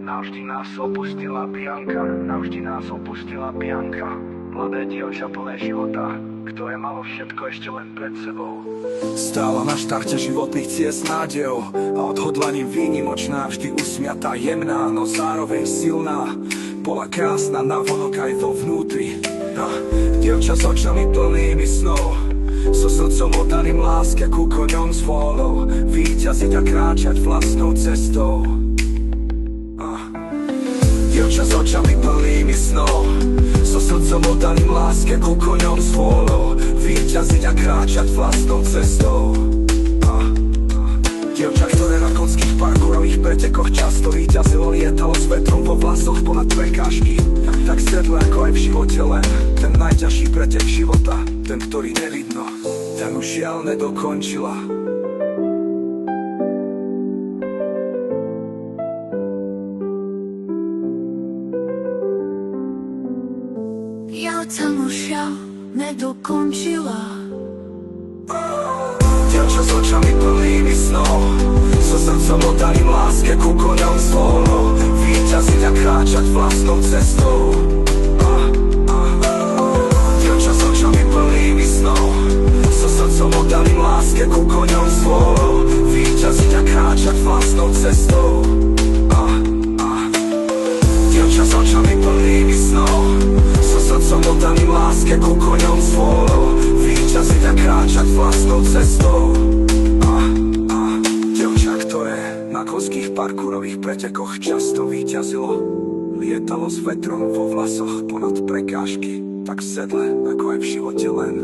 Navždy nás opustila Bianka, navždy nás opustila Bianka. Mladé dievča plné života, ktoré malo všetko ešte len pred sebou. Stála na štarte životných ciest nádejou a odhodlaním výnimočná, vždy usmiatá, jemná, no zároveň silná. Bola krásna navonok aj vo vnútri. Dievča s očami plnými snov, so srdcom oddaným láske ku koňom s vôľou, víťaziť a kráčať vlastnou cestou. Dievča s očami plnými snov, so srdcom oddaným láske ku koňom s vôľou, víťaziť a kráčať vlastnou cestou. Dievča, ktoré na konských parkourových pretekoch často víťazilo, lietalo s vetrom vo vlasoch ponad prekážky. Tak sedle ako aj v živote, len ten najťažší pretek života, ten, ktorý nevidno, ten už žiaľ nedokončila. Ja ten už žiaľ nedokončila. Dievča s očami plnými snov, so srdcom oddaným láske ku koňom s vôľou, víťaziť a kráčať vlastnou cestou. Dievča s očami plnými snov, so srdcom oddaným láske ku koňom s vôľou, víťaziť a kráčať vlastnou cestou. Dievča s očami plnými snov, so srdcom oddaným láske ku koňom s vôľou, víťaziť a kráčať vlastnou cestou. Dievča, ktoré na konských parkourových pretekoch často víťazilo, lietalo s vetrom vo vlasoch ponad prekážky, tak v sedle ako aj v živote len